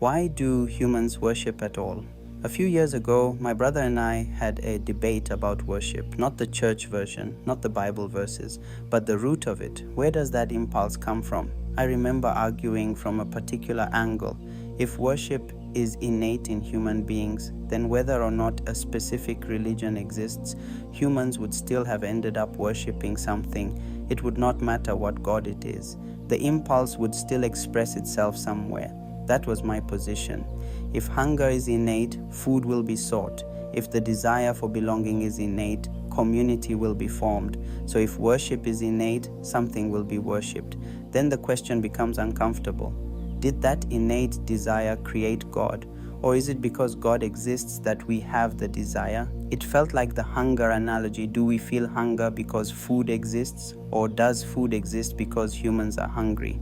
Why do humans worship at all? A few years ago, my brother and I had a debate about worship, not the church version, not the Bible verses, but the root of it. Where does that impulse come from? I remember arguing from a particular angle. If worship is innate in human beings, then whether or not a specific religion exists, humans would still have ended up worshipping something. It would not matter what God it is. The impulse would still express itself somewhere. That was my position. If hunger is innate, food will be sought. If the desire for belonging is innate, community will be formed. So if worship is innate, something will be worshipped. Then the question becomes uncomfortable. Did that innate desire create God? Or is it because God exists that we have the desire? It felt like the hunger analogy. Do we feel hunger because food exists? Or does food exist because humans are hungry?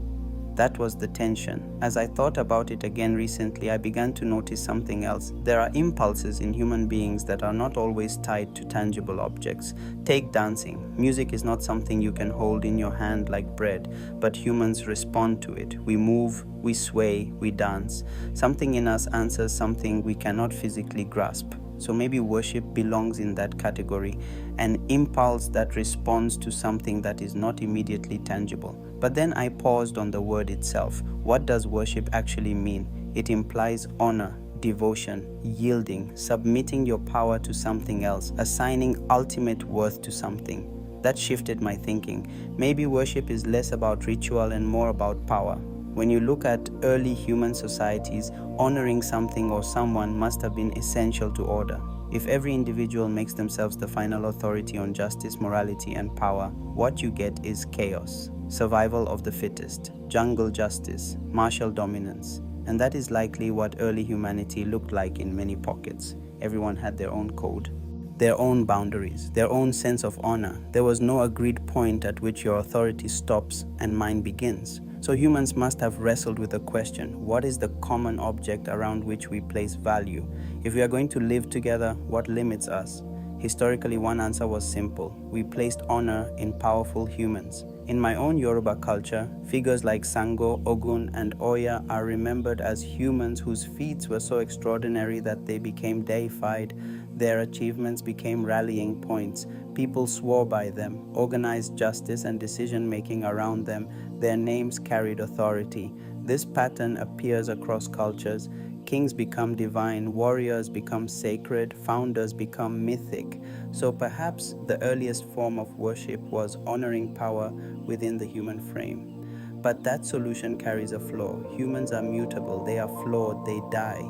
That was the tension. As I thought about it again recently, I began to notice something else. There are impulses in human beings that are not always tied to tangible objects. Take dancing. Music is not something you can hold in your hand like bread, but humans respond to it. We move, we sway, we dance. Something in us answers something we cannot physically grasp. So maybe worship belongs in that category, an impulse that responds to something that is not immediately tangible. But then I paused on the word itself. What does worship actually mean? It implies honor, devotion, yielding, submitting your power to something else, assigning ultimate worth to something. That shifted my thinking. Maybe worship is less about ritual and more about power. When you look at early human societies, honoring something or someone must have been essential to order. If every individual makes themselves the final authority on justice, morality, and power, what you get is chaos, survival of the fittest, jungle justice, martial dominance. And that is likely what early humanity looked like in many pockets. Everyone had their own code, their own boundaries, their own sense of honor. There was no agreed point at which your authority stops and mine begins. So humans must have wrestled with the question, what is the common object around which we place value? If we are going to live together, what limits us? Historically, one answer was simple. We placed honor in powerful humans. In my own Yoruba culture, figures like Sango, Ogun, and Oya are remembered as humans whose feats were so extraordinary that they became deified. Their achievements became rallying points. People swore by them, organized justice and decision-making around them. Their names carried authority. This pattern appears across cultures. Kings become divine, warriors become sacred, founders become mythic. So perhaps the earliest form of worship was honoring power within the human frame. But that solution carries a flaw. Humans are mutable, they are flawed, they die.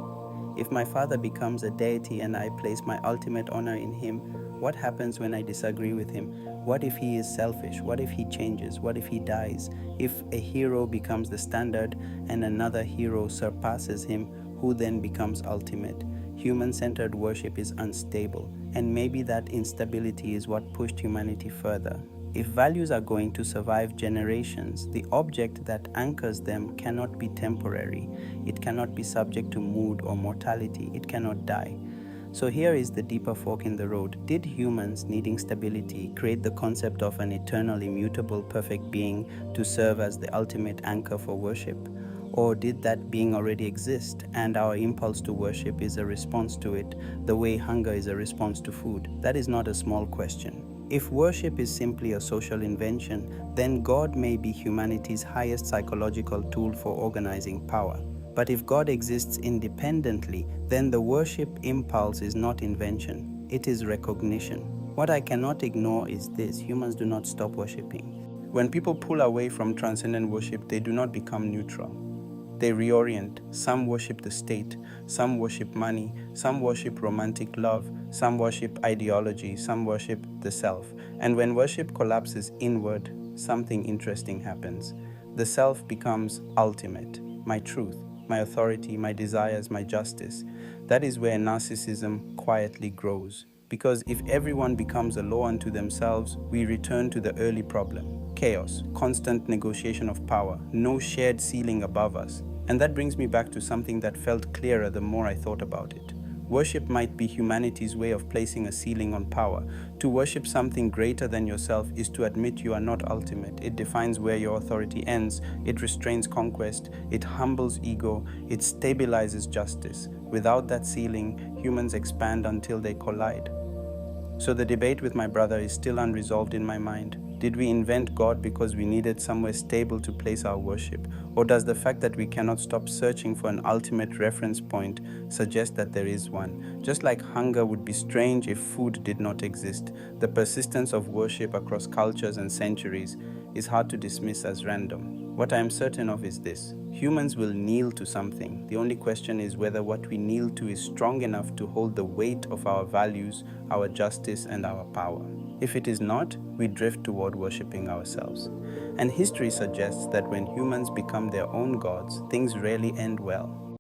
If my father becomes a deity and I place my ultimate honor in him, what happens when I disagree with him? What if he is selfish? What if he changes? What if he dies? If a hero becomes the standard and another hero surpasses him, who then becomes ultimate? Human-centered worship is unstable, and maybe that instability is what pushed humanity further. If values are going to survive generations, the object that anchors them cannot be temporary. It cannot be subject to mood or mortality. It cannot die. So here is the deeper fork in the road. Did humans needing stability create the concept of an eternal, immutable, perfect being to serve as the ultimate anchor for worship? Or did that being already exist and our impulse to worship is a response to it, the way hunger is a response to food? That is not a small question. If worship is simply a social invention, then God may be humanity's highest psychological tool for organizing power. But if God exists independently, then the worship impulse is not invention, it is recognition. What I cannot ignore is this: humans do not stop worshiping. When people pull away from transcendent worship, they do not become neutral. They reorient. Some worship the state, some worship money, some worship romantic love, some worship ideology, some worship the self. And when worship collapses inward, something interesting happens. The self becomes ultimate, my truth, my authority, my desires, my justice. That is where narcissism quietly grows. Because if everyone becomes a law unto themselves, we return to the early problem: chaos, constant negotiation of power, no shared ceiling above us. And that brings me back to something that felt clearer the more I thought about it. Worship might be humanity's way of placing a ceiling on power. To worship something greater than yourself is to admit you are not ultimate. It defines where your authority ends, it restrains conquest, it humbles ego, it stabilizes justice. Without that ceiling, humans expand until they collide. So the debate with my brother is still unresolved in my mind. Did we invent God because we needed somewhere stable to place our worship? Or does the fact that we cannot stop searching for an ultimate reference point suggest that there is one? Just like hunger would be strange if food did not exist, the persistence of worship across cultures and centuries is hard to dismiss as random. What I am certain of is this: humans will kneel to something. The only question is whether what we kneel to is strong enough to hold the weight of our values, our justice, and our power. If it is not, we drift toward worshipping ourselves. And history suggests that when humans become their own gods, things rarely end well.